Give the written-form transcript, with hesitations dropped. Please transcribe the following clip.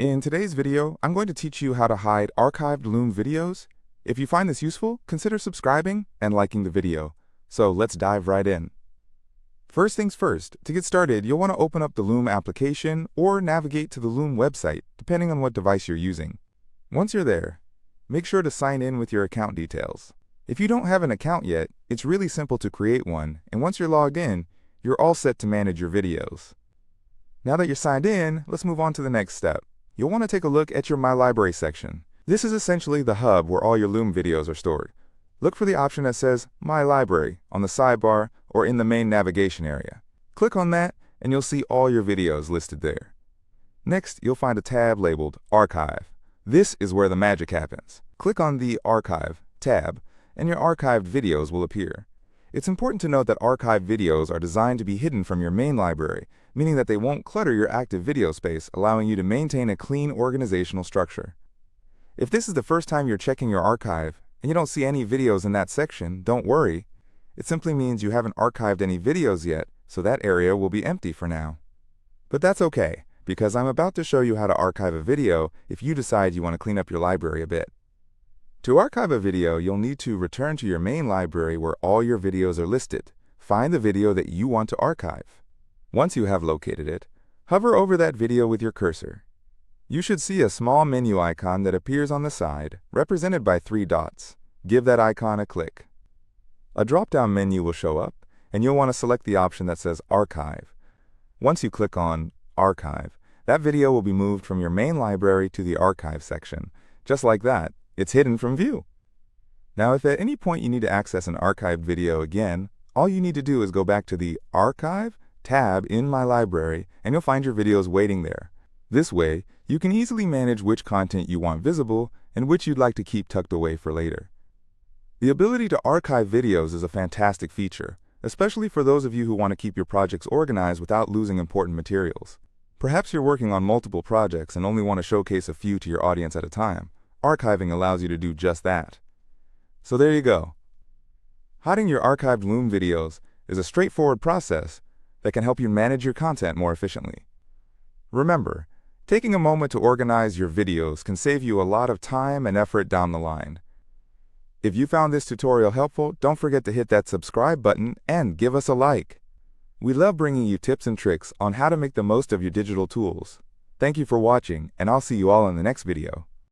In today's video, I'm going to teach you how to hide archived Loom videos. If you find this useful, consider subscribing and liking the video. So let's dive right in. First things first, to get started, you'll want to open up the Loom application or navigate to the Loom website, depending on what device you're using. Once you're there, make sure to sign in with your account details. If you don't have an account yet, it's really simple to create one, and once you're logged in, you're all set to manage your videos. Now that you're signed in, let's move on to the next step. You'll want to take a look at your My Library section. This is essentially the hub where all your Loom videos are stored. Look for the option that says My Library on the sidebar or in the main navigation area. Click on that and you'll see all your videos listed there. Next, you'll find a tab labeled Archive. This is where the magic happens. Click on the Archive tab and your archived videos will appear. It's important to note that archived videos are designed to be hidden from your main library, meaning that they won't clutter your active video space, allowing you to maintain a clean organizational structure. If this is the first time you're checking your archive and you don't see any videos in that section, don't worry. It simply means you haven't archived any videos yet, so that area will be empty for now. But that's okay, because I'm about to show you how to archive a video if you decide you want to clean up your library a bit. To archive a video, you'll need to return to your main library where all your videos are listed. Find the video that you want to archive. Once you have located it, hover over that video with your cursor. You should see a small menu icon that appears on the side, represented by 3 dots. Give that icon a click. A drop-down menu will show up, and you'll want to select the option that says Archive. Once you click on Archive, that video will be moved from your main library to the Archive section. Just like that, it's hidden from view. Now, if at any point you need to access an archived video again, all you need to do is go back to the Archive tab in My Library, and you'll find your videos waiting there. This way, you can easily manage which content you want visible and which you'd like to keep tucked away for later. The ability to archive videos is a fantastic feature, especially for those of you who want to keep your projects organized without losing important materials. Perhaps you're working on multiple projects and only want to showcase a few to your audience at a time. Archiving allows you to do just that. So there you go. Hiding your archived Loom videos is a straightforward process that can help you manage your content more efficiently. Remember, taking a moment to organize your videos can save you a lot of time and effort down the line. If you found this tutorial helpful, don't forget to hit that subscribe button and give us a like. We love bringing you tips and tricks on how to make the most of your digital tools. Thank you for watching, and I'll see you all in the next video.